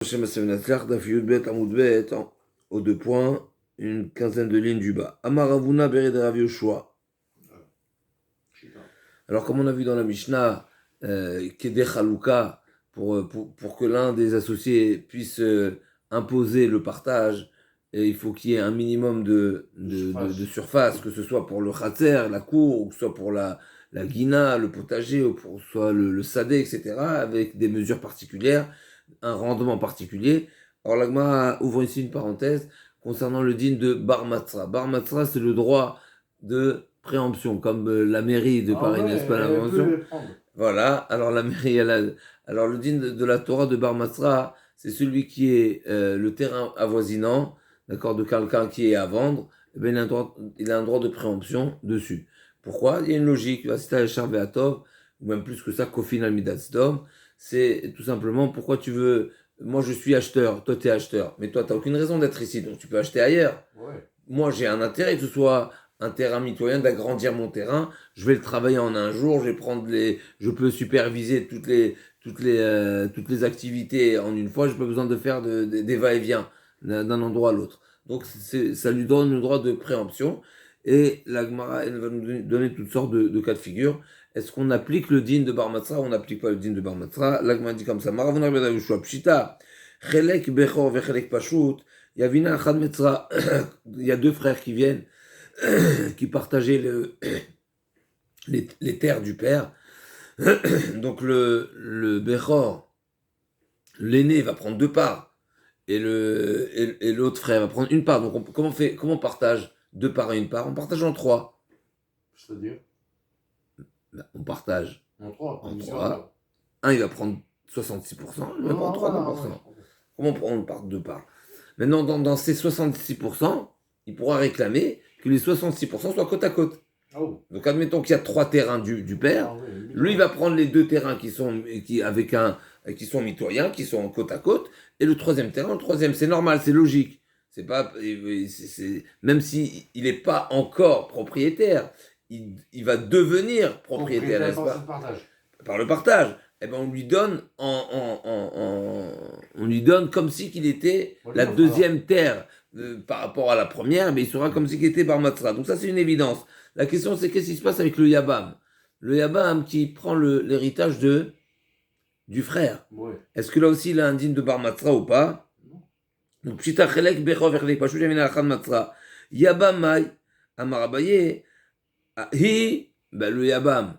Hashem Hashem Natzlach, Daf Yudbet Amud Bet, aux deux points, une quinzaine de lignes du bas. Amaravuna Bered Rav Yoshua. Alors, comme on a vu dans la Mishnah, Kedeh Chaluka, pour que l'un des associés puisse imposer le partage, il faut qu'il y ait un minimum de surface, que ce soit pour le Khatser, la cour, ou que ce soit pour la guina, le potager, ou pour soit le sadé, etc., avec des mesures particulières, un rendement particulier. Alors l'Agma ouvre ici une parenthèse concernant le din de Bar Matzra. Bar Matzra, c'est le droit de préemption, comme la mairie de Paris, n'est-ce pas, l'invention. Voilà, alors la mairie, alors le din de la Torah de Bar Matzra, c'est celui qui est le terrain avoisinant, d'accord, de quelqu'un qui est à vendre, eh bien, il a un droit de préemption dessus. Pourquoi? Il y a une logique, ou même plus que ça, Kofin al-Midatsdom, c'est tout simplement pourquoi tu veux. Moi, je suis acheteur, toi, tu es acheteur, mais toi, tu n'as aucune raison d'être ici, donc tu peux acheter ailleurs. Ouais. Moi, j'ai un intérêt que ce soit un terrain mitoyen, d'agrandir mon terrain. Je vais le travailler en un jour, je peux superviser toutes les activités en une fois. Je n'ai pas besoin de faire des va-et-vient d'un endroit à l'autre. Donc, ça lui donne le droit de préemption. Et la Gemara, elle va nous donner toutes sortes de cas de figure. Est-ce qu'on applique le din de Bar Matzra ou on n'applique pas le din de Bar Matzra? La Gemara dit comme ça. Maravona Beda Yoshua Pshita, Chelek Bechor Vechelek Pashut, Yavina Achad Metzra. Il y a deux frères qui viennent, qui partageaient les terres du père. Donc le Bechor, l'aîné, va prendre deux parts. Et l'autre frère va prendre une part. Donc comment on partage deux parts et une part? On partage en trois. C'est-à-dire? On partage en trois. Un, il va prendre 66%, il va prendre 3%. Comment on part deux parts? Maintenant, dans ces 66%, il pourra réclamer que les 66% soient côte à côte. Oh. Donc, admettons qu'il y a trois terrains du père. Oui, lui, il va prendre les deux terrains qui sont mitoyens, qui sont côte à côte, et le troisième terrain, c'est normal, c'est logique. C'est pas, même s'il n'est pas encore propriétaire, il va devenir propriétaire, n'est-ce pas? Par le partage. Eh ben, on lui donne comme si qu'il était la deuxième terre par rapport à la première, mais il sera comme si qu'il était Bar Matzra. Donc ça, c'est une évidence. La question, c'est qu'est-ce qui se passe avec le Yabam? Le Yabam qui prend l'héritage du frère. Ouais. Est-ce que là aussi, il a un din de Bar Matzra ou pas? Donc, Pshita Chelek Bechor Vechelek Pashut Yamina Achad Matzra. Yabam Mai Amarabaye. Le Yabam,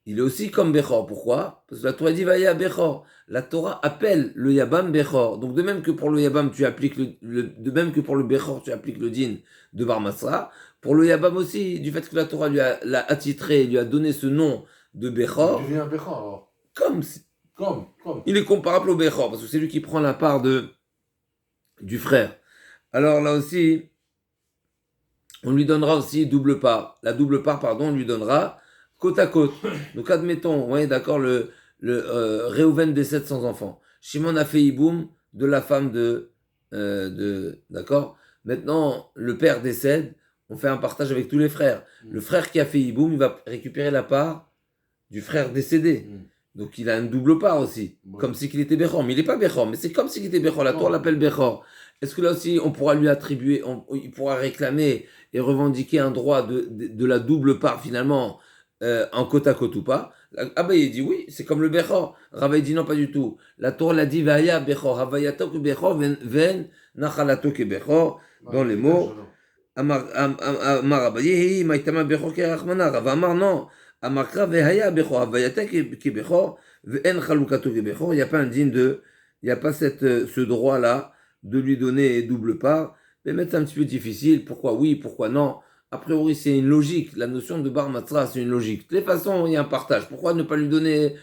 il est aussi comme Bechor. Pourquoi? Parce que la Torah dit Vaya Bechor. La Torah appelle le Yabam Bechor. Donc de même que pour le Yabam, tu appliques de même que pour le Bechor, tu appliques le din de Bar Matzra. Pour le Yabam aussi, du fait que la Torah l'a attitré, lui a donné ce nom de Bechor. Il devient un Bechor alors. Comme. Il est comparable au Bechor parce que c'est lui qui prend la part du frère. Alors là aussi, on lui donnera aussi double part. La double part, on lui donnera côte à côte. Donc admettons, ouais, d'accord, le Réhouven décède sans enfant. Shimon a fait Iboum de la femme d'accord. Maintenant, le père décède, on fait un partage avec tous les frères. Le frère qui a fait Iboum, il va récupérer la part du frère décédé. Donc il a une double part aussi, comme si qu'il était Bechor. Mais il n'est pas Bechor, mais c'est comme si qu'il était Bechor. La Torah l'appelle Bechor. Est-ce que là aussi, on pourra lui attribuer, il pourra réclamer et revendiquer un droit de la double part finalement en côte à côte ou pas? Abaye dit oui, c'est comme le Bechor. Ravaï dit non, pas du tout. La Torah l'a dit Vaya Bechor, Havayato ke Bechor, Ven Nachalato ke Bechor, dans les mots. Amar Abaye, Maïtama Bechor ke Rachmana. Rav Amar non. Amakra Vehaya Bechor, Havayata ke Bechor, Ven Chalukato ke Bechor. Il n'y a pas un digne il n'y a pas ce droit-là de lui donner double part. Mais mettre c'est un petit peu difficile. Pourquoi oui, pourquoi non? A priori, c'est une logique. La notion de Bar Matzra, c'est une logique. De toute façon, il y a un partage. Pourquoi ne pas lui donner,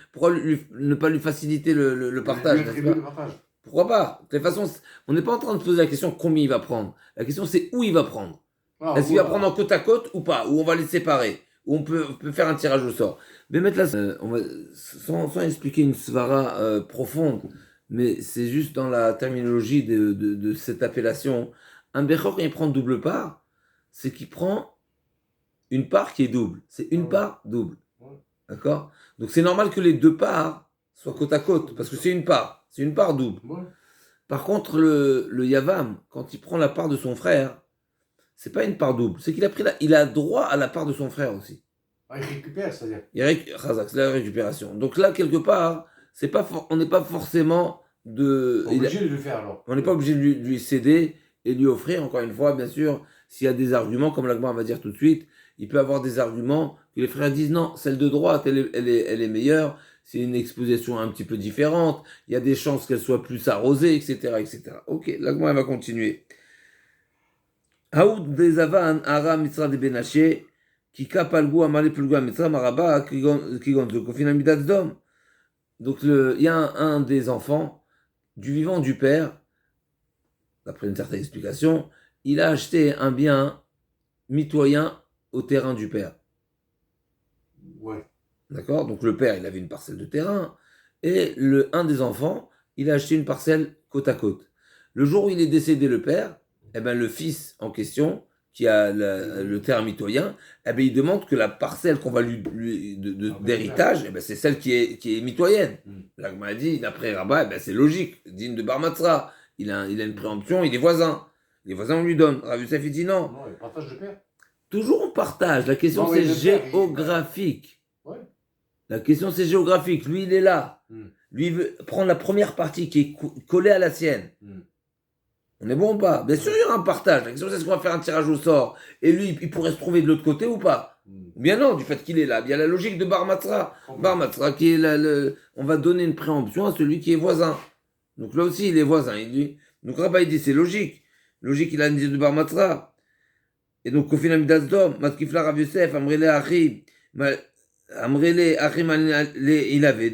ne pas lui faciliter le partage, n'est-ce pas? Pourquoi pas? De toute façon, on n'est pas en train de poser la question combien il va prendre. La question, c'est où il va prendre. Est-ce qu'il va prendre en côte à côte ou pas? Ou on va les séparer? Ou on peut faire un tirage au sort. Mais mettre là, on va, sans expliquer une svara profonde, mais c'est juste dans la terminologie de cette appellation. Un Bechor, quand il prend double part, c'est qu'il prend une part qui est double. C'est une part double. D'accord? Donc c'est normal que les deux parts soient côte à côte, parce que c'est une part. C'est une part double. Par contre, le Yavam, quand il prend la part de son frère, c'est pas une part double, c'est qu'il a il a droit à la part de son frère aussi. Ah, il récupère, c'est-à-dire. Chazak, c'est la récupération. Donc là, quelque part, on n'est pas forcément Obligé de le faire alors. on n'est pas obligé de lui céder et lui offrir, encore une fois, bien sûr, s'il y a des arguments, comme l'Agma va dire tout de suite, il peut avoir des arguments que les frères disent non, celle de droite, elle est meilleure, c'est une exposition un petit peu différente, il y a des chances qu'elle soit plus arrosée, etc., etc. Ok, l'Agma va continuer. Haoud des Avan, Ara, Mitzra de Benaché, qui kapalgu amale pulgu Mitzra, Maraba, Kigon de Kofina Midazdom. Donc il y a un des enfants du vivant du père, d'après une certaine explication, il a acheté un bien mitoyen au terrain du père. Ouais. D'accord? Donc le père, il avait une parcelle de terrain, et un des enfants, il a acheté une parcelle côte à côte. Le jour où il est décédé, le père, eh ben, le fils en question, qui a le terrain mitoyen, eh ben, il demande que la parcelle qu'on va d'héritage, eh ben, c'est celle qui est mitoyenne. L'Agma a dit, d'après Rabat, eh ben, c'est logique, digne de Bar Matzra. Il a une préemption, il est voisin. Les voisins, on lui donne. Rav Youssef, il dit non. Non, il partage le père. Toujours on partage. La question, c'est géographique. Ouais. La question, c'est géographique. Lui, il est là. Lui, il veut prendre la première partie qui est collée à la sienne. On est bon ou pas? Bien sûr, il y aura un partage. La question, c'est est-ce qu'on va faire un tirage au sort? Et lui, il pourrait se trouver de l'autre côté ou pas? Bien non, du fait qu'il est là. Il y a la logique de Bar Matzra. Bar Matzra, qui est on va donner une préemption à celui qui est voisin. Donc là aussi, il est voisin. Donc Rabbi dit, c'est logique. Logique, il a une de Bar Matzra. Et donc, Kofina Midazdom, Matkifla Rav Yosef, Amrele Achim, Amrele Achim, il avait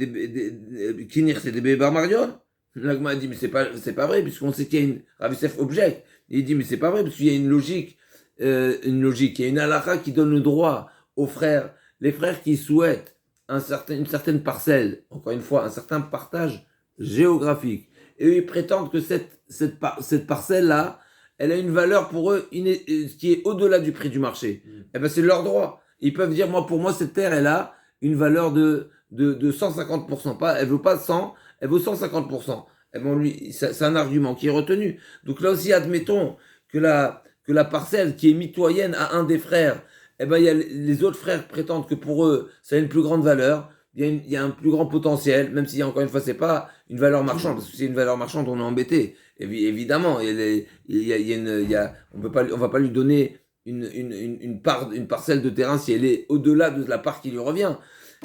Kinir, c'est des bébés Bar Marion. L'Agma a dit, mais c'est pas vrai, puisqu'on sait qu'il y a une. Rav Yosef objecte. Il dit, mais c'est pas vrai, parce qu'il y a une logique. Il y a une halakha qui donne le droit aux frères, les frères qui souhaitent une certaine parcelle, encore une fois, un certain partage géographique. Et eux, ils prétendent que cette parcelle-là, elle a une valeur pour eux qui est au-delà du prix du marché. Eh ben, c'est leur droit. Ils peuvent dire, pour moi, cette terre, elle a une valeur de 150%. Elle veut pas 100, elle vaut 150%. Eh ben, c'est un argument qui est retenu. Donc là aussi, admettons que la parcelle qui est mitoyenne à un des frères, eh ben, les autres frères prétendent que pour eux, ça a une plus grande valeur. Il y a un plus grand potentiel, même si encore une fois, c'est pas une valeur marchande, parce que c'est une valeur marchande, on est embêté. Évidemment, on va pas lui donner une parcelle de terrain si elle est au-delà de la part qui lui revient.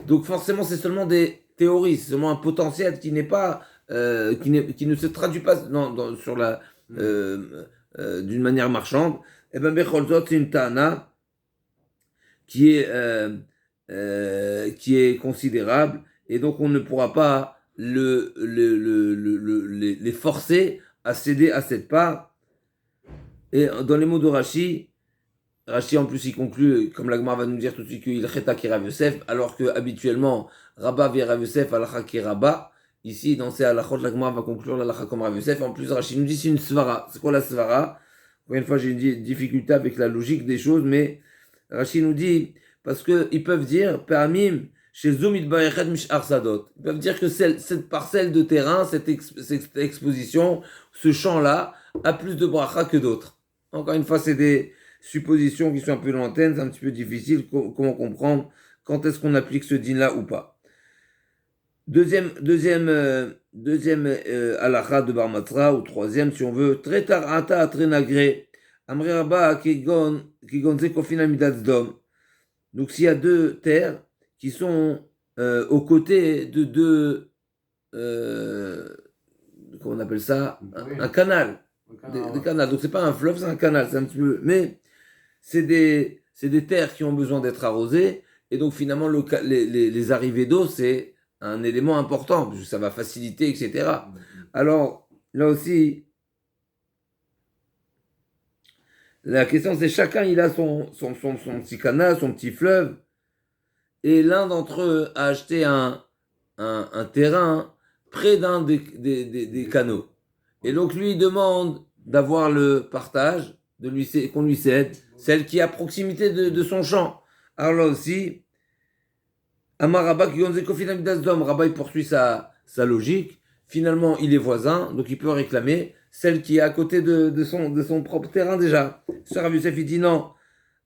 Donc forcément, c'est seulement des théories, c'est seulement un potentiel qui n'est pas, qui ne se traduit pas sur d'une manière marchande. Et ben Becholzot, c'est une Tana qui est considérable, et donc on ne pourra pas les forcer à céder à cette part. Et dans les mots de Rashi en plus il conclut, comme l'Agmar va nous dire tout de suite, qu'il cheta ki Rav Yosef, alors que habituellement Rabba via Rav Yosef alacha ki Rabba. Ici dans ces halachot, l'Agmar va conclure l'alacha comme Rav Yosef. En plus Rashi nous dit c'est une svara. C'est quoi la svara? Encore une fois, j'ai une difficulté avec la logique des choses, mais Rashi nous dit, parce qu'ils peuvent dire, Pe'amim, chez Zomit Barechet Mish Arsadot. Ils peuvent dire que cette parcelle de terrain, cette exposition, ce champ-là, a plus de bracha que d'autres. Encore une fois, c'est des suppositions qui sont un peu lointaines, c'est un petit peu difficile. Comment comprendre quand est-ce qu'on applique ce din-là ou pas? Deuxième halakha de Bar Matzra, ou troisième, si on veut, très tarata très nagré, Amre Rabba kigon zekofina midazdom. Donc s'il y a deux terres qui sont aux côtés de deux, comment on appelle ça, un canal, des canals. Donc c'est pas un fleuve, c'est un canal, c'est un petit peu, mais c'est des terres qui ont besoin d'être arrosées, et donc finalement les arrivées d'eau c'est un élément important, parce que ça va faciliter, etc. Alors, là aussi, la question c'est chacun il a son petit canal, son petit fleuve, et l'un d'entre eux a acheté un terrain près d'un des canaux. Et donc lui il demande d'avoir le partage, qu'on lui cède, celle qui est à proximité de son champ. Alors là aussi, Amar Rabba qui gonze kofina midazdom, Rabba il poursuit sa logique. finalement, il est voisin, donc il peut réclamer celle qui est à côté de son propre terrain déjà. Ce Rav Yosef, il dit non.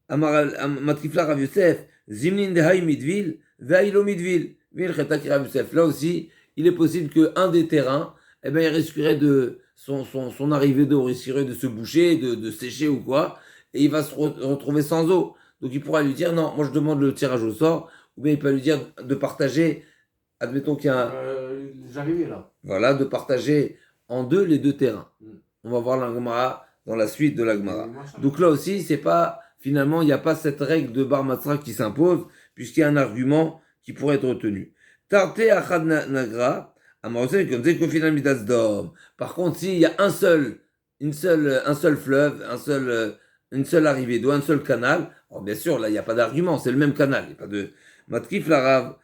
Matrifla Rav Yosef, Zimnin de Haï Midville, Vaïlo Midville. Rav Yosef. Là aussi, il est possible qu'un des terrains, eh ben, il risquerait de, son arrivée d'eau risquerait de se boucher, de sécher ou quoi, et il va se retrouver sans eau. Donc il pourra lui dire non, moi je demande le tirage au sort, ou bien il peut lui dire de partager, admettons qu'il y a les arrivées là. Voilà, de partager en deux les deux terrains. On va voir la Gemara dans la suite de la Gemara. Donc là aussi, c'est pas, finalement, il n'y a pas cette règle de Bar Matzra qui s'impose, puisqu'il y a un argument qui pourrait être retenu. Tarte achad nagra, par contre, s'il y a un seul fleuve, une seule arrivée d'eau, un seul canal, alors bien sûr, là, il n'y a pas d'argument, c'est le même canal. Il n'y a pas de matkif la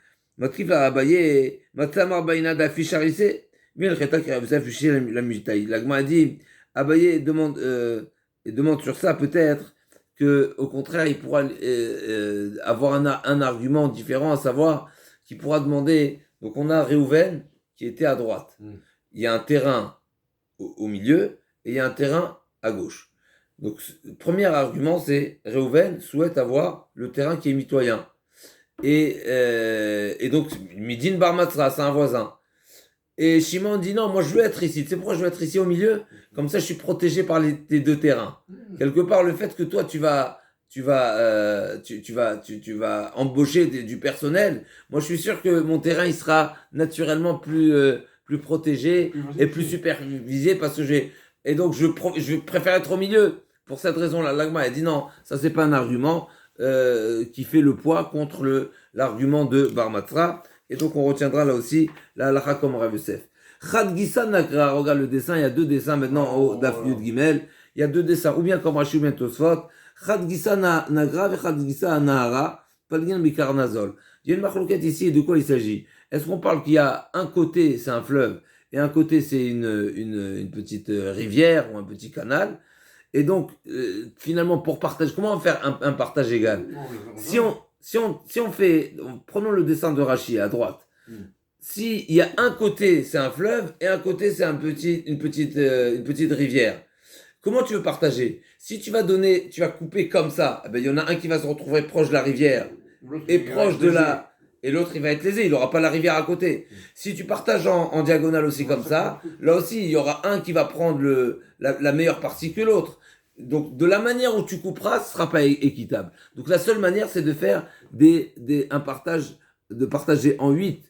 Abaye, Matlamar Baina d'afficharisé, bien le Kheta qui a affiché la mutaï. L'agma a dit, Abaye demande sur ça peut-être que, au contraire, il pourra avoir un argument différent, à savoir qu'il pourra demander. Donc on a Réhouven qui était à droite. Il y a un terrain au milieu et il y a un terrain à gauche. Donc le premier argument, c'est Réhouven souhaite avoir le terrain qui est mitoyen. Et donc, Midin Bar Matzra, c'est un voisin. Et Shimon dit non, moi je veux être ici. Tu sais pourquoi je veux être ici au milieu? Comme ça, je suis protégé par tes deux terrains. Quelque part, le fait que toi, tu vas embaucher du personnel, moi je suis sûr que mon terrain, il sera naturellement plus protégé et plus supervisé parce que et donc, je préfère être au milieu. Pour cette raison-là, l'Agma a dit non, ça c'est pas un argument. Qui fait le poids contre l'argument de Bar Matzra. Et donc on retiendra là aussi la halakha comme Rav Yosef. Chad Gissa Nagra, regarde le dessin, il y a deux dessins maintenant au Daf Yud Gimel. Il y a deux dessins, ou bien comme Rashi ou bien Tosfot. Chad Gissa Nagra et Chad Gissa Nahara, Palgin Bikarnazol. Il y a une marloquette ici, de quoi il s'agit? Est-ce qu'on parle qu'il y a un côté c'est un fleuve et un côté c'est une petite rivière ou un petit canal? Et donc, finalement, pour partager, comment on va faire un partage égal? Si on fait, prenons le dessin de Rachi à droite. S'il y a un côté, c'est un fleuve, et un côté, c'est une petite rivière. Comment tu veux partager? Si tu vas couper comme ça, eh ben, il y en a un qui va se retrouver proche de la rivière, et proche de et l'autre, il va être lésé, il n'aura pas la rivière à côté. Si tu partages en diagonale aussi comme ça, là aussi, il y aura un qui va prendre la meilleure partie que l'autre. Donc, de la manière où tu couperas, ce sera pas équitable. Donc, la seule manière, c'est de faire de partager en huit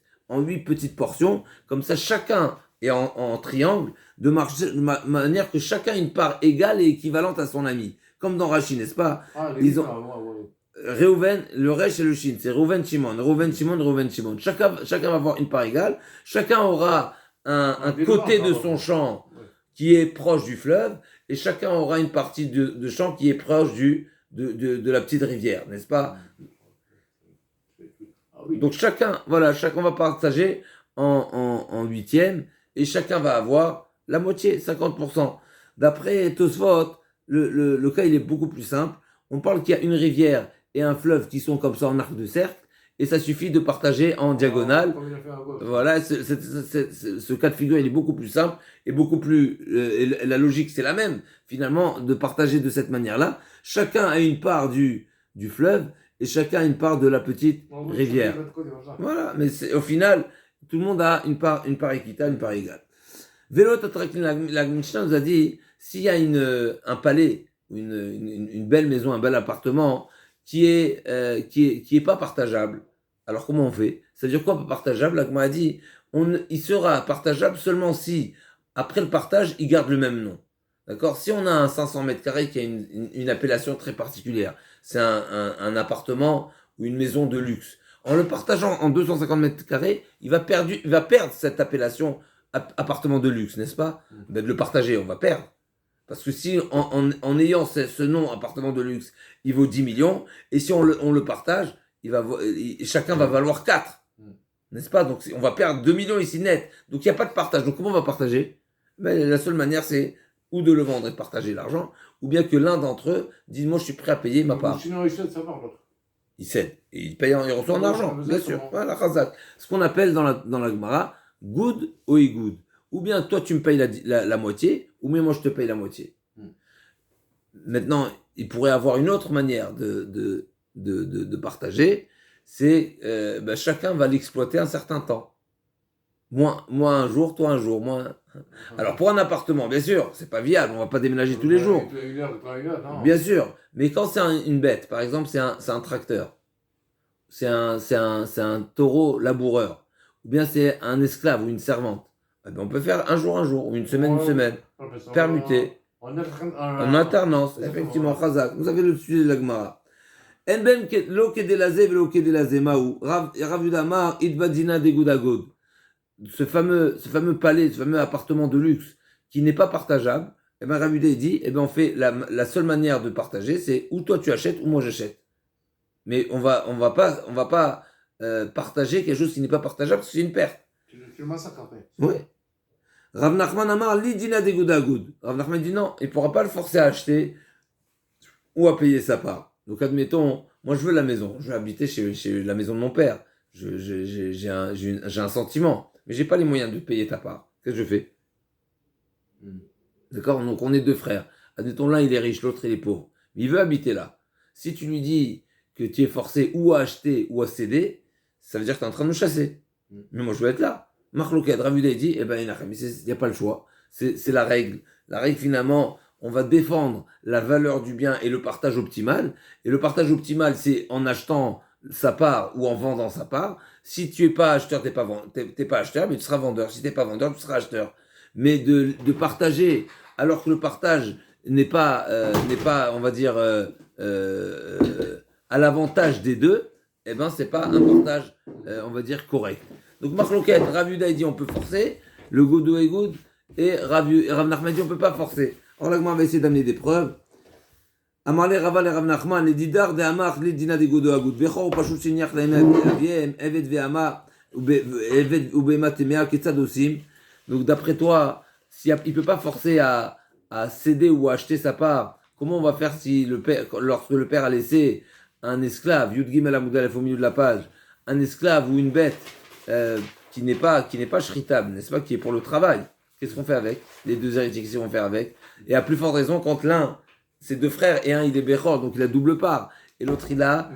petites portions. Comme ça, chacun est en triangle, de manière que chacun ait une part égale et équivalente à son ami. Comme dans Rashi, n'est-ce pas? Ils ont Réhouven, le Resh et le Shin. C'est Réhouven, Shimon, Réhouven, Shimon, Réhouven, Shimon. Chacun va avoir une part égale. Chacun aura un côté de son champ qui est proche du fleuve. Et chacun aura une partie de champ qui est proche de la petite rivière, n'est-ce pas? Donc chacun va partager en huitième et chacun va avoir la moitié, 50%. D'après Tosfot, le cas il est beaucoup plus simple. On parle qu'il y a une rivière et un fleuve qui sont comme ça en arc de cercle et ça suffit de partager en diagonale. Voilà, ce cas de figure il est beaucoup plus simple et beaucoup plus et la logique c'est la même finalement de partager de cette manière-là. Chacun a une part du fleuve et chacun a une part de la petite rivière. Voilà, mais au final tout le monde a une part équitable, une part égale. Vélo la Mishnah nous a dit s'il y a un palais ou une belle maison, un bel appartement qui est pas partageable. Alors comment on fait? Ça veut dire quoi pas partageable? L'Agma a dit il sera partageable seulement si après le partage il garde le même nom. D'accord? Si on a un 500 mètres carrés qui a une appellation très particulière, c'est un appartement ou une maison de luxe. En le partageant en 250 mètres carrés, il va perdre cette appellation appartement de luxe, n'est-ce pas? Ben, de le partager, on va perdre. Parce que si en ayant ce nom appartement de luxe, il vaut 10 millions, et si on le partage, chacun va valoir 4. N'est-ce pas? Donc on va perdre 2 millions ici net. Donc il n'y a pas de partage. Donc comment on va partager? Ben, la seule manière c'est ou de le vendre et de partager l'argent, ou bien que l'un d'entre eux dise moi je suis prêt à payer ma part. Sinon il cède sa part l'autre. Il cède. Et il reçoit en argent, bien sûr. Voilà, chazak. Ce qu'on appelle dans la Gemara, good ou igoud. ou bien toi tu me payes la moitié, ou bien moi je te paye la moitié. Maintenant, il pourrait avoir une autre manière de partager, c'est chacun va l'exploiter un certain temps. Moi un jour, toi un jour. Alors pour un appartement, bien sûr, c'est pas viable, on va pas déménager tous les jours. Bien sûr, mais quand c'est une bête, par exemple, c'est un tracteur, c'est un taureau laboureur, ou bien c'est un esclave ou une servante, eh ben on peut faire un jour, ou une semaine, permuter, en alternance, effectivement, chazak. Vous avez le sujet de la Gemara. En ben lo kedelaze velo kedelaze maou, Rav Yuda Amar idbadina degudagod. Ce fameux palais, ce fameux appartement de luxe qui n'est pas partageable, eh ben Rav Yuda dit, eh ben on fait la seule manière de partager, c'est ou toi tu achètes ou moi j'achète. Mais on va pas partager quelque chose qui n'est pas partageable parce que c'est une perte. Tu le massacres après. Oui. Rav Nachman Amar li dina degudagud. Rav Nachman dit non, il ne pourra pas le forcer à acheter ou à payer sa part. Donc admettons, moi je veux la maison, je veux habiter chez la maison de mon père. J'ai un sentiment, mais j'ai pas les moyens de payer ta part. Qu'est-ce que je fais? D'accord? Donc on est deux frères. Admettons, l'un il est riche, l'autre il est pauvre. Mais il veut habiter là. Si tu lui dis que tu es forcé ou à acheter ou à céder, ça veut dire que tu es en train de me chasser. Mais moi je veux être là. Marloquet, Rav Yuda dit, eh ben il n'y a pas le choix. C'est la règle. La règle finalement, on va défendre la valeur du bien et le partage optimal. Et le partage optimal, c'est en achetant sa part ou en vendant sa part. Si tu n'es pas acheteur, tu n'es pas acheteur, mais tu seras vendeur. Si tu n'es pas vendeur, tu seras acheteur. Mais de partager, alors que le partage n'est pas, on va dire, à l'avantage des deux, eh ben c'est pas un partage, on va dire, correct. Donc Marloquet, Rav Yuda dit on peut forcer, le Goudou et Goud, et Rav Nachman dit on peut pas forcer. Alors là, on va essayer d'amener des preuves. Amarle Raval et Rav Nachman, les didar de Amar, les dina de Goudou à Goud. Bechor, Pashut Shiniach, Laimem, Aviem, Evet Ve'ama, ou Bema Temea, Ketzad Osim. Donc d'après toi, il ne peut pas forcer à céder ou à acheter sa part, comment on va faire si lorsque le père a laissé un esclave, Yud Gimel Amoudalef au milieu de la page, un esclave ou une bête qui n'est pas shritable, n'est-ce pas, qui est pour le travail. Qu'est-ce qu'on fait avec? Les deux héritiers, qu'est-ce qu'on fait avec? Et à plus forte raison, quand l'un, c'est deux frères, et un il est Bechor, donc il a double part, et l'autre il a.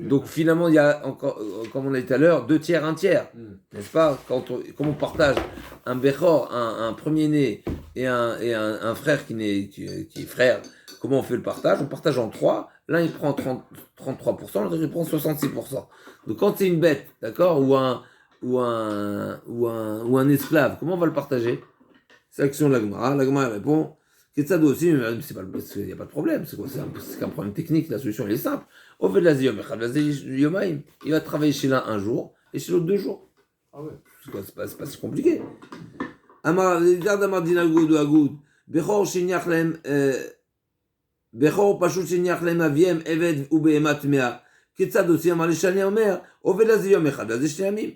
Donc finalement, il y a encore, comme on l'a dit tout à l'heure, 2 tiers, 1 tiers. N'est-ce pas? Comme on partage un Bechor, un premier-né, et un frère qui est frère, comment on fait le partage? On partage en 3. L'un il prend 33%, l'autre il prend 66%. Donc quand c'est une bête, d'accord, ou un esclave, comment on va le partager? C'est l'action de la Gemara. La Gemara répond, Ketzad aussi, il n'y a pas de problème, c'est qu'un problème technique, la solution elle est simple. Au fait de la Ziyom, il va travailler chez l'un un jour et chez l'autre 2 jours. Ah ouais. C'est pas si compliqué. Amar, Amar Dinagoud ou Agoud, Bechor Shinyach Lem, Bechor Pashut Shinyach Lem Aviem, Eved ou Behemat Mea. Ketzad aussi, Amar Leshani Omer, Au fait de la Ziyom,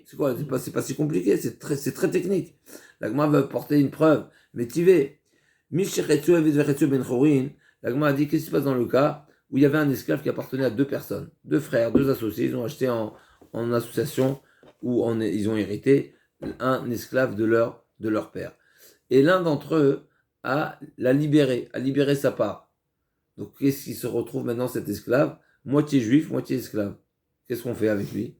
c'est quoi? C'est pas si compliqué, c'est très technique. La Gemara va porter une preuve, mais tivez. La Gemara a dit qu'est-ce qui se passe dans le cas où il y avait un esclave qui appartenait à 2 personnes, 2 frères, 2 associés, ils ont acheté en association ou ils ont hérité un esclave de leur père. Et l'un d'entre eux a libéré sa part. Donc qu'est-ce qui se retrouve maintenant cet esclave? Moitié juif, moitié esclave. Qu'est-ce qu'on fait avec lui?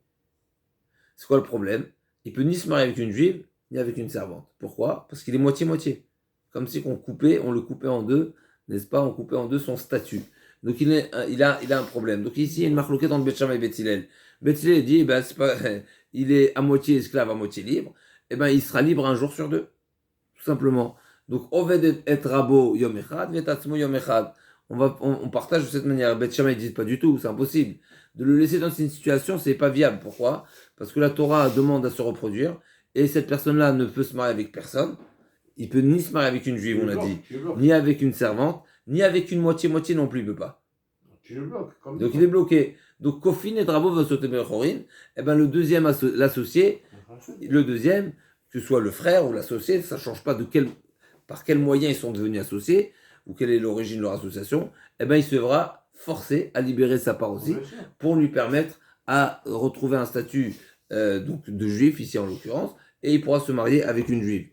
C'est quoi le problème? Il peut ni se marier avec une juive, ni avec une servante. Pourquoi? Parce qu'il est moitié-moitié. Comme si on le coupait en deux, n'est-ce pas? On coupait en deux son statut. Donc il a un problème. Donc ici, il y a une marque entre Beth Shammai et Beth Hillel. Beth Hillel dit, il est à moitié esclave, à moitié libre. Il sera libre un jour sur 2. Tout simplement. Donc, Oved et Rabo Yom Echad, Vetatzmo Yom Echad. On partage de cette manière. Beth Shammai dit pas du tout, c'est impossible. De le laisser dans une situation, c'est pas viable. Pourquoi? Parce que la Torah demande à se reproduire, et cette personne-là ne peut se marier avec personne. Il peut ni se marier avec une juive, on a dit, ni avec une servante, ni avec une moitié-moitié non plus, il ne peut pas. Tu le bloques. Donc il est bloqué. Donc Kofin et Drabo va sauter Bechorin, le deuxième l'associé, le deuxième, que ce soit le frère ou l'associé, ça ne change pas par quel moyen ils sont devenus associés, ou quelle est l'origine de leur association, il se verra forcé à libérer sa part aussi, pour lui permettre à retrouver un statut donc de juif, ici en l'occurrence, et il pourra se marier avec une juive.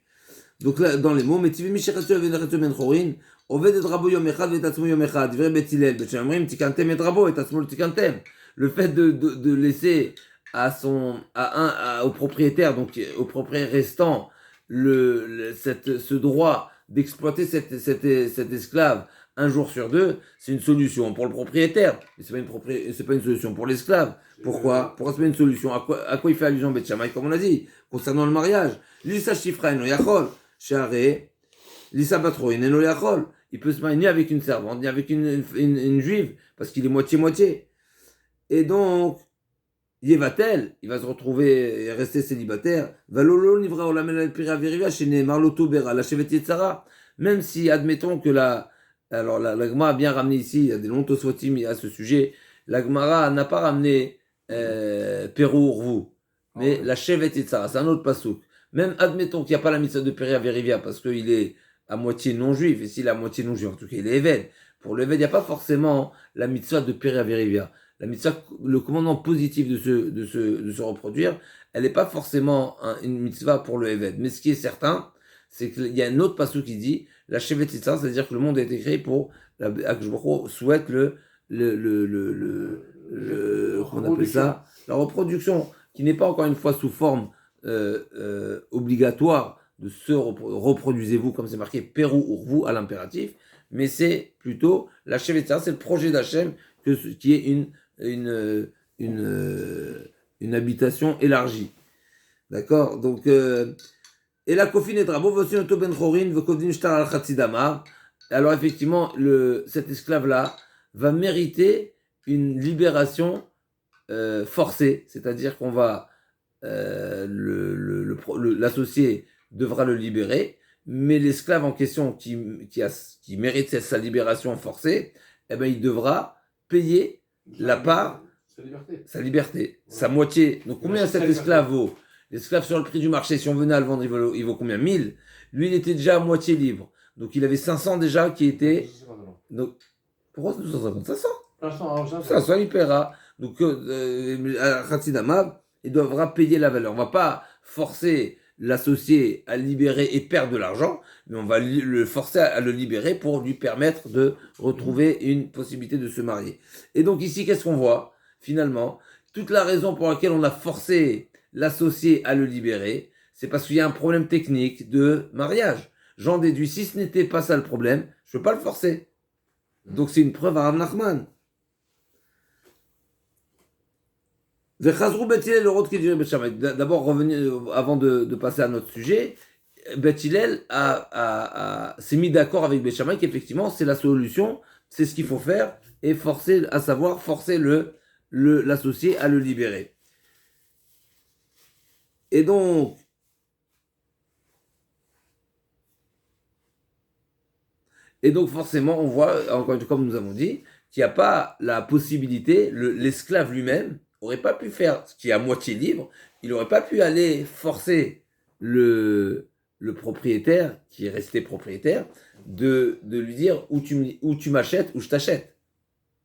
Donc là, dans les mots, Metivim Mishachatsu Avenachatsu Ben Chorin, Oved et Rabo Yom Echad Vetatzmo Yom Echad, Divrei Bet Hillel, Bet Shamrim, Tikantem et Rabo, et Tatzmo Tikantem. Le fait de laisser au propriétaire, donc au propriétaire restant, ce droit d'exploiter cet esclave un jour sur deux, c'est une solution pour le propriétaire, mais c'est pas une solution pour l'esclave. Pourquoi c'est pas une solution? À quoi il fait allusion Bet Shammai, comme on a dit, concernant le mariage? Lisa Shifra Eno Yachol, Share, Lisa Batro Eno Yachol. Il peut se marier ni avec une servante, ni avec une juive, parce qu'il est moitié-moitié. Et donc, Yevatel, il va se retrouver et rester célibataire. Valolo Nivra Olamel Al-Pira Virivia, chez Marloto Bera, la Chevet Yetzara. Même si, admettons que la Gemara a bien ramené ici, il y a des longs tosfotim à ce sujet, la Gemara n'a pas ramené Perou Urvu, mais la Chevet Yetzara, c'est un autre pasouk. Même admettons qu'il n'y a pas la mitzvah de Pira Virivia, parce qu'il est à moitié non-juif, et s'il est à moitié non-juif, en tout cas il est évêque. Pour le évêque, il n'y a pas forcément la mitzvah de Pira Virivia. La mitzvah, le commandement positif de se reproduire, elle n'est pas forcément une mitzvah pour le évêque. Mais ce qui est certain, c'est qu'il y a un autre passage qui dit la Shevet Yitzhak, c'est-à-dire que le monde a été créé pour souhaite qu'on appelle ça, la reproduction, qui n'est pas encore une fois sous forme obligatoire de se reproduisez-vous, comme c'est marqué Perou Urvu à l'impératif, mais c'est plutôt la Shevet Yitzhak, c'est le projet d'Hachem qui est une habitation élargie. D'accord? Donc, et la Kofin et Drabo, Vosioto Ben Chorin, Vokovdim Shtar al Khatsidama. Alors, effectivement, cet esclave-là va mériter une libération forcée, c'est-à-dire qu'on va, l'associé devra le libérer, mais l'esclave en question qui mérite sa libération forcée, eh ben, il devra payer la part, sa liberté, sa moitié. Donc combien cet esclave vaut? L'esclave sur le prix du marché, si on venait à le vendre, il vaut combien? 1000. Lui, il était déjà à moitié libre. Donc il avait 500 déjà qui étaient... Donc, pourquoi 250? 500 500, il paiera. Donc, à Khatsidama, il devra payer la valeur. On ne va pas forcer l'associé à libérer et perdre de l'argent, mais on va le forcer à le libérer pour lui permettre de retrouver une possibilité de se marier. Et donc ici, qu'est-ce qu'on voit? Finalement, toute la raison pour laquelle on a forcé l'associé à le libérer, c'est parce qu'il y a un problème technique de mariage. J'en déduis, si ce n'était pas ça le problème, je ne peux pas le forcer. Donc c'est une preuve à Rav Nachman. D'abord, revenir, avant de passer à notre sujet, Bet Hillel s'est mis d'accord avec Bet Shammai qu'effectivement c'est la solution, c'est ce qu'il faut faire, et forcer l'associé à le libérer. Et donc, forcément, on voit, encore une fois, comme nous avons dit, qu'il n'y a pas la possibilité, l'esclave lui-même n'aurait pas pu faire ce qui est à moitié libre, il n'aurait pas pu aller forcer le propriétaire, qui est resté propriétaire, de lui dire où tu m'achètes, où je t'achète.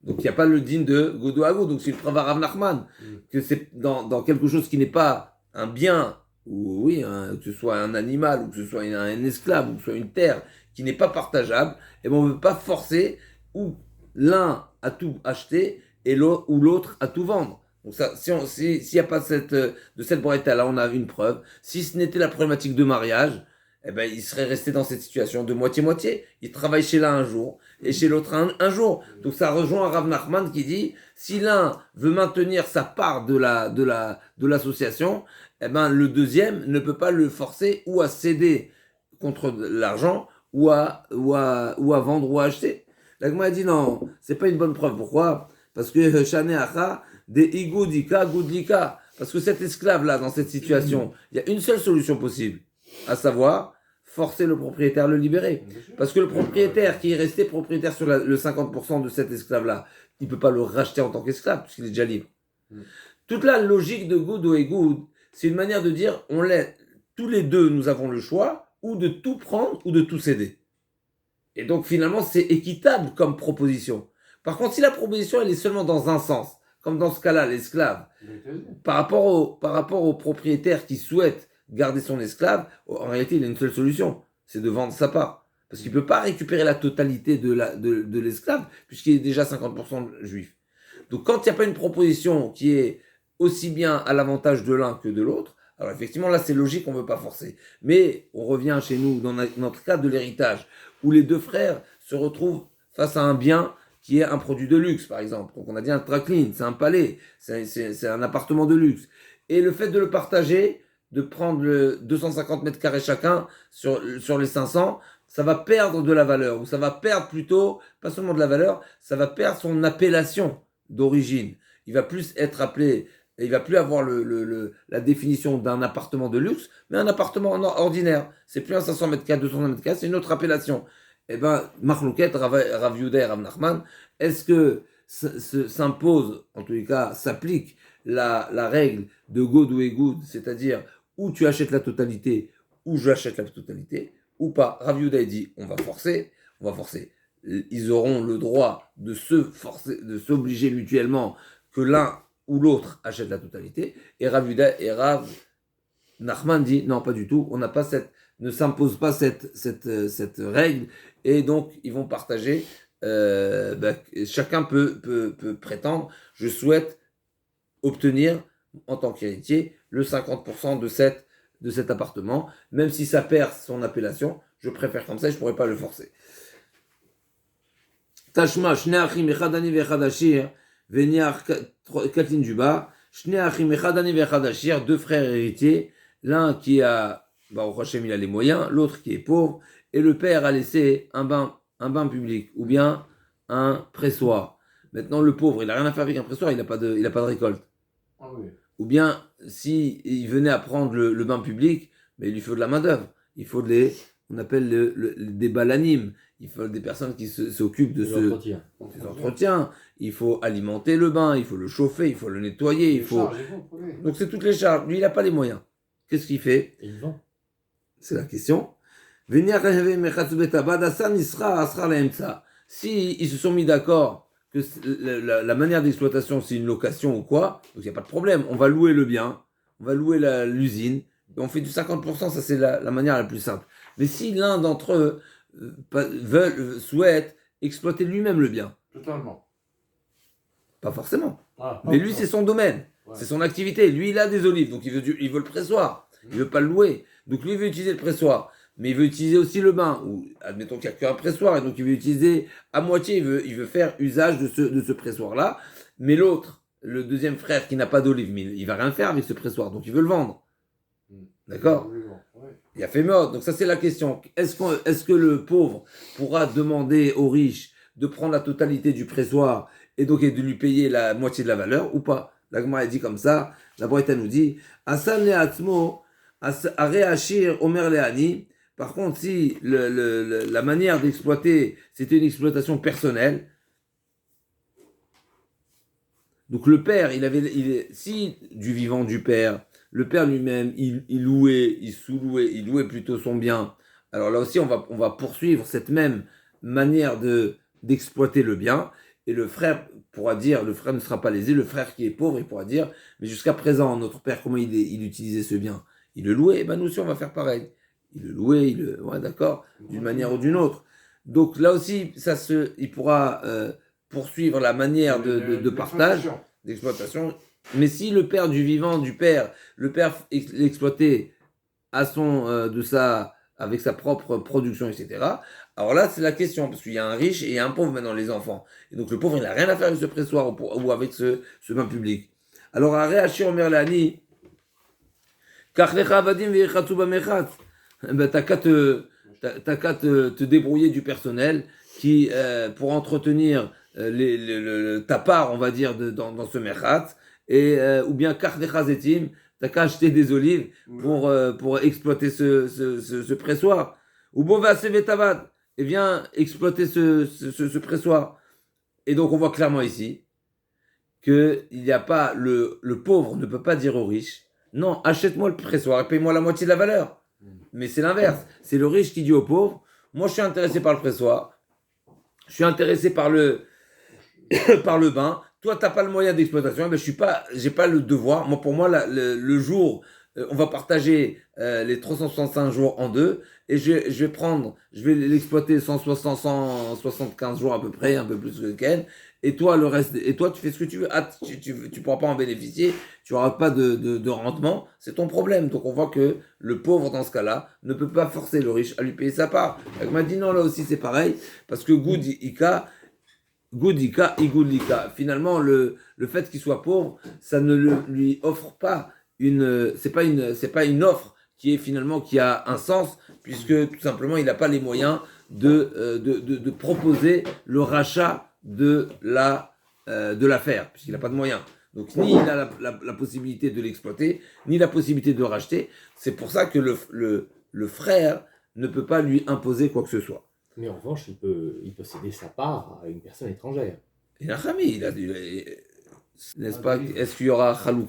Donc il n'y a pas le digne de Godo Agou, donc c'est une preuve à Rav Nachman, que c'est dans quelque chose qui n'est pas un bien, ou oui, que ce soit un animal, ou que ce soit un esclave, ou que ce soit une terre, qui n'est pas partageable, et ben on ne veut pas forcer ou l'un à tout acheter et ou l'autre à tout vendre. Donc ça, s'il n'y a pas de cette braïta-là, on a une preuve. Si ce n'était la problématique de mariage, eh ben, il serait resté dans cette situation de moitié-moitié. Il travaille chez l'un un jour et chez l'autre un jour. Donc ça rejoint Rav Nachman qui dit, si l'un veut maintenir sa part de l'association, eh ben, le deuxième ne peut pas le forcer ou à céder contre l'argent ou à vendre ou à acheter. La Gemara dit non, c'est pas une bonne preuve. Pourquoi? Parce que Shane Acha, des Igoudika, Goudlika. Parce que cet esclave-là, dans cette situation, il y a une seule solution possible, à savoir forcer le propriétaire à le libérer. Parce que le propriétaire qui est resté propriétaire sur le 50% de cet esclave-là, il ne peut pas le racheter en tant qu'esclave, puisqu'il est déjà libre. Toute la logique de Goud ou Egoud, c'est une manière de dire, tous les deux, nous avons le choix, ou de tout prendre, ou de tout céder. Et donc, finalement, c'est équitable comme proposition. Par contre, si la proposition, elle est seulement dans un sens, comme dans ce cas-là, l'esclave, par rapport au propriétaire qui souhaite garder son esclave, en réalité, il a une seule solution, c'est de vendre sa part. Parce qu'il ne peut pas récupérer la totalité de l'esclave, puisqu'il est déjà 50% juif. Donc quand il n'y a pas une proposition qui est aussi bien à l'avantage de l'un que de l'autre, alors effectivement là c'est logique, on ne veut pas forcer. Mais on revient chez nous dans notre cas de l'héritage, où les deux frères se retrouvent face à un bien qui est un produit de luxe, par exemple. Donc on a dit un tracline, c'est un palais, c'est un appartement de luxe. Et le fait de le partager, de prendre le 250 mètres carrés chacun sur les 500, ça va perdre de la valeur, ou ça va perdre plutôt, pas seulement de la valeur, ça va perdre son appellation d'origine. Il va plus être appelé, il va plus avoir la définition d'un appartement de luxe, mais un appartement ordinaire. C'est plus un 500 mètres carrés, 200 mètres carrés, c'est une autre appellation. Eh ben, Marlouket, Rav Yehuda et Rav Nachman, est-ce que s'impose, en tous les cas, s'applique la règle de God ou Egoud, c'est-à-dire où tu achètes la totalité, où j'achète la totalité, ou pas? Rav Yehuda dit, on va forcer. Ils auront le droit de s'obliger mutuellement que l'un ou l'autre achète la totalité. Et Rav Yehuda et Rav Nachman dit, non, pas du tout, on n'a pas ne s'impose pas cette règle, et donc ils vont partager, chacun peut prétendre, je souhaite obtenir en tant qu'héritier le 50% de cet appartement, même si ça perd son appellation, je préfère comme ça, je ne pourrais pas le forcer. Tashma, Shnei Achim Echad Ani ve'Echad Ashir, Veniar Katlin Juba, Shnei Achim Echad Ani ve'Echad Ashir, deux frères héritiers, l'un qui a, au Hachem, il a les moyens, l'autre qui est pauvre, et le père a laissé un bain public, ou bien un pressoir. Maintenant, le pauvre, il n'a rien à faire avec un pressoir, il n'a pas de récolte. Ah oui. Ou bien, si il venait à prendre le bain public, mais il lui faut de la main-d'œuvre. Il faut on appelle des balanimes. Il faut des personnes qui s'occupent de des entretiens. Il faut alimenter le bain, il faut le chauffer, il faut le nettoyer, Donc c'est toutes les charges. Lui, il n'a pas les moyens. Qu'est-ce qu'il fait? Et il vend. C'est la question. Si ils se sont mis d'accord que la manière d'exploitation c'est une location ou quoi, donc il n'y a pas de problème. On va louer le bien, on va louer l'usine, et on fait du 50%, ça c'est la manière la plus simple. Mais si l'un d'entre eux souhaite exploiter lui-même le bien, Totalement. pas forcément. Ah, Mais lui c'est son domaine, c'est son activité. Lui il a des olives, donc il veut le pressoir, il veut pas le louer. Donc lui il veut utiliser le pressoir. Mais il veut utiliser aussi le bain, ou admettons qu'il n'y a qu'un pressoir, et donc il veut utiliser à moitié, il veut faire usage de ce pressoir-là, mais l'autre, le deuxième frère qui n'a pas d'olive, mais il va rien faire avec ce pressoir, donc il veut le vendre. D'accord? Il a fait mort, donc ça c'est la question. Est-ce que le pauvre pourra demander au riche de prendre la totalité du pressoir, et donc de lui payer la moitié de la valeur, ou pas? La Gemara dit comme ça, la Braïta nous dit, Asan le'atzmo, Areachir Omer Leani. Par contre, si la manière d'exploiter, c'était une exploitation personnelle, donc le père, si du vivant du père, le père lui-même, il louait plutôt son bien, alors là aussi, on va poursuivre cette même manière d'exploiter le bien, et le frère ne sera pas lésé, le frère qui est pauvre, il pourra dire, mais jusqu'à présent, notre père, comment il utilisait ce bien? Il le louait, et ben nous aussi, on va faire pareil. Il le louait, d'accord, d'une manière ou d'une autre. Donc là aussi, il pourra poursuivre la manière de partage, d'exploitation. Mais si le père du vivant, le père l'exploitait avec sa propre production, etc. Alors là, c'est la question, parce qu'il y a un riche et il y a un pauvre maintenant, les enfants. Et donc le pauvre, il n'a rien à faire avec ce pressoir ou avec ce bain public. Alors, à Réachir Omer Lani, t'as qu'à te débrouiller du personnel qui, pour entretenir ta part, on va dire, dans ce merchat, ou bien t'as qu'à acheter des olives pour exploiter ce pressoir. Ou bon, va tavad, et viens exploiter ce pressoir. Et donc, on voit clairement ici qu'il n'y a pas, le pauvre ne peut pas dire au riche, non, achète-moi le pressoir et paye-moi la moitié de la valeur. Mais c'est l'inverse. C'est le riche qui dit au pauvre, moi je suis intéressé par le pressoir, je suis intéressé par le bain, toi tu n'as pas le moyen d'exploitation, mais j'ai pas le devoir. Pour moi, le jour on va partager les 365 jours en deux, et je vais l'exploiter 160, 175 jours à peu près, un peu plus que Ken, et toi, le reste, et toi, tu fais ce que tu veux. Ah, tu pourras pas en bénéficier, tu n'auras pas de rendement, c'est ton problème. Donc on voit que le pauvre, dans ce cas-là, ne peut pas forcer le riche à lui payer sa part. Elle m'a dit non, là aussi c'est pareil, parce que Goudika, Igudika. Finalement, le fait qu'il soit pauvre, ça ne lui offre pas c'est pas une offre qui est finalement qui a un sens, puisque tout simplement il n'a pas les moyens de proposer le rachat de l'affaire, puisqu'il n'a pas de moyens. Donc ni il a la possibilité de l'exploiter, ni la possibilité de le racheter. C'est pour ça que le frère ne peut pas lui imposer quoi que ce soit. Mais en revanche, il peut céder sa part à une personne étrangère. Il a Khami, n'est-ce pas? Est-ce qu'il y aura Khalouka